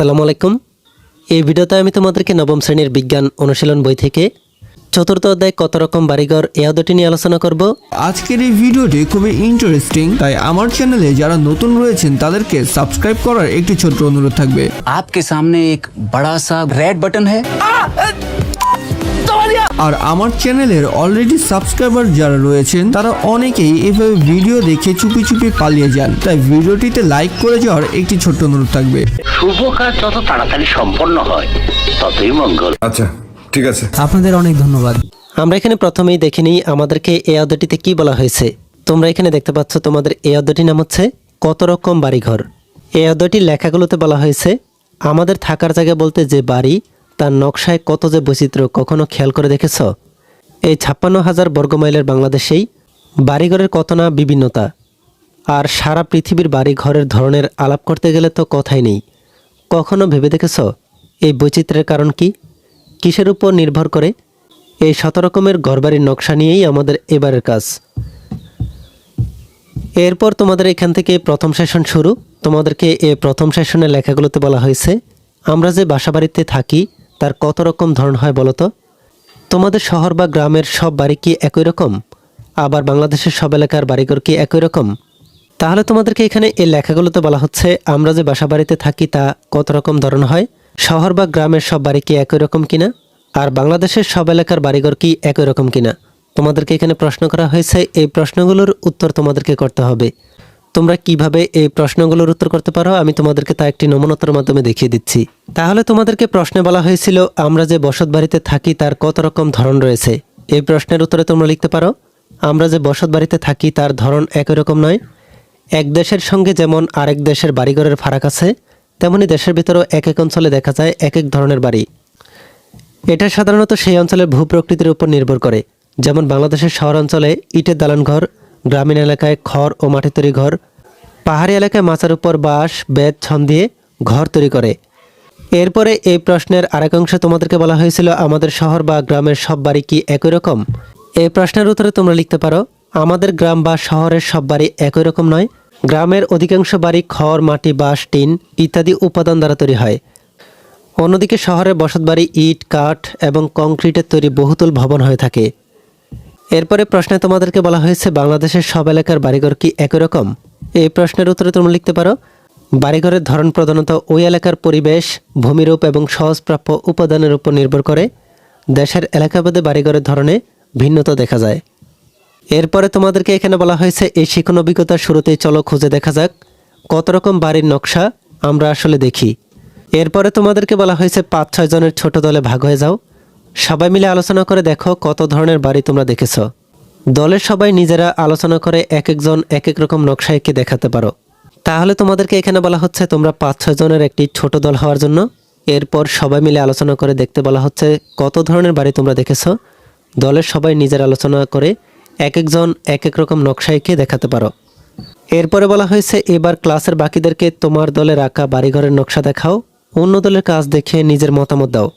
আসসালামু আলাইকুম। এই ভিডিওতে আমি তোমাদেরকে নবম শ্রেণীর বিজ্ঞান অনুশীলন বই থেকে চতুর্থ অধ্যায় কত রকম বাড়িঘর এই অধ্যায়টি নিয়ে আলোচনা করব। আজকের এই ভিডিওটি খুবই ইন্টারেস্টিং, তাই আমার চ্যানেলে যারা নতুন রয়েছেন তাদেরকে সাবস্ক্রাইব করার একটি ছোট্ট অনুরোধ থাকবে। आपके सामने एक बड़ा सा रेड बटन है। আর আমার চ্যানেলের অলরেডি সাবস্ক্রাইবার যারা রয়েছেন তারা অনেকেই এভাবে ভিডিও দেখে চুপি চুপি পালিয়ে যান, তাই ভিডিওটিতে লাইক করে যাওয়ার একটি ছোট্ট অনুরোধ থাকবে। শুভ কাজ যত তাড়াতাড়ি সম্পন্ন হয় ততই মঙ্গল। আচ্ছা ঠিক আছে, আপনাদের অনেক ধন্যবাদ। আমরা এখানে প্রথমেই দেখে নিই আমাদেরকে এই অধ্যায়টিতে কি বলা হয়েছে। তোমরা এখানে দেখতে পাচ্ছ তোমাদের এই অধ্যায়টির নাম হচ্ছে কত রকম বাড়িঘর। এই অধ্যায়টির লেখাগুলোতে বলা হয়েছে আমাদের থাকার জায়গা বলতে যে বাড়ি তার নকশায় কত যে বৈচিত্র্য কখনো খেয়াল করে দেখেছ? এই 56,000 বর্গমাইলের বাংলাদেশেই বাড়িঘরের কত না বিভিন্নতা। আর সারা পৃথিবীর বাড়িঘরের ধরনের আলাপ করতে গেলে তো কথাই নেই। কখনো ভেবে দেখেছ এই বৈচিত্র্যের কারণ কি? কিসের উপর নির্ভর করে? এই 7 রকমের ঘরবাড়ির নকশা নিয়েই আমাদের এবারের কাজ। এরপর তোমাদের এখান থেকে প্রথম সেশন শুরু। তোমাদেরকে এই প্রথম সেশনের লেখাগুলোতে বলা হয়েছে আমরা যে বাসাবাড়িতে থাকি তার কত রকম ধরন হয় বলো তো? তোমাদের শহর বা গ্রামের সব বাড়ি কি একই রকম? আবার বাংলাদেশের সব এলাকার বাড়িঘর কি একই রকম? তাহলে তোমাদেরকে এখানে এই লেখাগুলোতে বলা হচ্ছে আমরা যে বাসাবাড়িতে থাকি তা কত রকম ধরন হয়, শহর বা গ্রামের সব বাড়ি কি একই রকম কিনা, আর বাংলাদেশের সব এলাকার বাড়িঘর কি একই রকম কিনা। তোমাদেরকে এখানে প্রশ্ন করা হয়েছে, এই প্রশ্নগুলোর উত্তর তোমাদেরকে করতে হবে। তোমরা কিভাবে এই প্রশ্নগুলোর উত্তর করতে পারো আমি তোমাদেরকে তা একটি নমুনার মাধ্যমে দেখিয়ে দিচ্ছি। তাহলে তোমাদেরকে প্রশ্নে বলা হয়েছিল আমরা যে বসত বাড়িতে থাকি তার কত রকম ধরন রয়েছে। এই প্রশ্নের উত্তরে তোমরা লিখতে পারো আমরা যে বসত বাড়িতে থাকি তার ধরন একই রকম নয়। এক দেশের সঙ্গে যেমন আরেক দেশের বাড়িঘরের ফারাক আছে, তেমনি দেশের ভিতরেও এক এক অঞ্চলে দেখা যায় এক এক ধরনের বাড়ি। এটা সাধারণত সেই অঞ্চলের ভূপ্রকৃতির উপর নির্ভর করে। যেমন বাংলাদেশের শহর অঞ্চলে ইটের দালান ঘর, গ্রামীণ এলাকায় খড় ও মাটি তৈরি ঘর, পাহাড়ি এলাকায় মাচার উপর বাঁশ বেত ছন দিয়ে ঘর তৈরি করে। এরপরে এই প্রশ্নের আরেক অংশে তোমাদেরকে বলা হয়েছিল আমাদের শহর বা গ্রামের সব বাড়ি কি একই রকম। এই প্রশ্নের উত্তরে তোমরা লিখতে পারো আমাদের গ্রাম বা শহরের সব বাড়ি একই রকম নয়। গ্রামের অধিকাংশ বাড়ি খড় মাটি বাঁশ টিন ইত্যাদি উপাদান দ্বারা তৈরি হয়। অন্যদিকে শহরের বসতবাড়ি ইট কাঠ এবং কংক্রিটের তৈরি বহুতল ভবন হয়ে থাকে। এরপরে প্রশ্নে তোমাদেরকে বলা হয়েছে বাংলাদেশের সব এলাকার বাড়িঘর কি একই রকম। এই প্রশ্নের উত্তরে তোমরা লিখতে পারো বাড়িঘরের ধরন প্রধানত ওই এলাকার পরিবেশ ভূমিরূপ এবং সহজপ্রাপ্য উপাদানের উপর নির্ভর করে। দেশের এলাকাভেদে বাড়িঘরের ধরনে ভিন্নতা দেখা যায়। এরপরে তোমাদেরকে এখানে বলা হয়েছে এই শিক্ষণ অভিজ্ঞতার শুরুতেই চলো খুঁজে দেখা যাক কত রকম বাড়ির নকশা আমরা আসলে দেখি। এরপরে তোমাদেরকে বলা হয়েছে 5-6 জনের ছোট দলে ভাগ হয়ে যাও, সবাই মিলে আলোচনা করে দেখো কত ধরনের বাড়ি তোমরা দেখেছ। দলের সবাই নিজেরা আলোচনা করে এক একজন এক এক রকম নকশা এঁকে দেখাতে পারো। তাহলে তোমাদেরকে এখানে বলা হচ্ছে তোমরা 5-6 জনের একটি ছোট দল হওয়ার জন্য। এরপর সবাই মিলে আলোচনা করে দেখতে বলা হচ্ছে কত ধরনের বাড়ি তোমরা দেখেছ। দলের সবাই নিজের আলোচনা করে এক একজন এক এক রকম নকশা এঁকে দেখাতে পারো। এরপরে বলা হয়েছে এবার ক্লাসের বাকিদেরকে তোমার দলে রাখা বাড়িঘরের নকশা দেখাও, অন্য দলের কাজ দেখে নিজের মতামত দাও।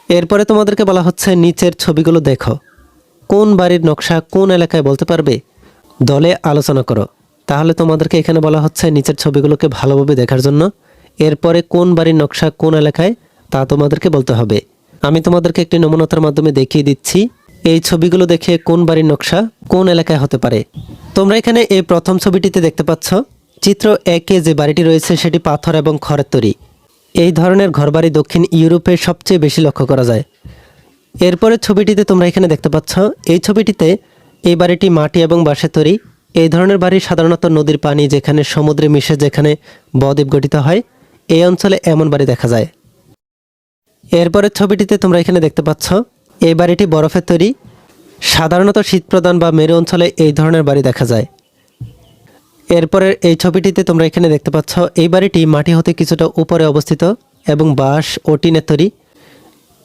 এরপরে তোমাদেরকে বলা হচ্ছে নিচের ছবিগুলো দেখো, কোন বাড়ির নকশা কোন এলাকায় বলতে পারবে, দলে আলোচনা করো। তাহলে তোমাদেরকে এখানে বলা হচ্ছে নিচের ছবিগুলোকে ভালোভাবে দেখার জন্য। এরপরে কোন বাড়ির নকশা কোন এলাকায় তা তোমাদেরকে বলতে হবে। আমি তোমাদেরকে একটি নমুনার মাধ্যমে দেখিয়ে দিচ্ছি এই ছবিগুলো দেখে কোন বাড়ির নকশা কোন এলাকায় হতে পারে। তোমরা এখানে এই প্রথম ছবিটিতে দেখতে পাচ্ছ চিত্র 1-এ যে বাড়িটি রয়েছে সেটি পাথর এবং খড়ের তৈরি। এই ধরনের ঘরবাড়ি দক্ষিণ ইউরোপে সবচেয়ে বেশি লক্ষ্য করা যায়। এরপরে ছবিটিতে তোমরা এখানে দেখতে পাচ্ছ এই ছবিটিতে এই বাড়িটি মাটি এবং বাঁশের তৈরি। এই ধরনের বাড়ি সাধারণত নদীর পানি যেখানে সমুদ্রে মিশে যেখানে বদ্বীপ গঠিত হয় এই অঞ্চলে এমন বাড়ি দেখা যায়। এরপরের ছবিটিতে তোমরা এখানে দেখতে পাচ্ছ এই বাড়িটি বরফের তৈরি। সাধারণত শীতপ্রধান বা মেরু অঞ্চলে এই ধরনের বাড়ি দেখা যায়। এরপরের এই ছবিটিতে তোমরা এখানে দেখতে পাচ্ছ এই বাড়িটি মাটি হতে কিছুটা উপরে অবস্থিত এবং বাঁশ ও টিনের তৈরি।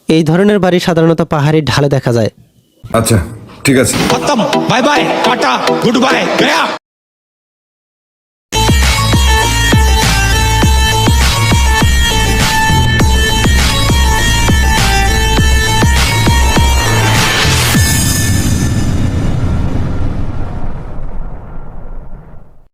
এই ধরনের বাড়ি সাধারণত পাহাড়ি ঢালে দেখা যায়। আচ্ছা ঠিক আছে। खत्म bye bye tata goodbye गया।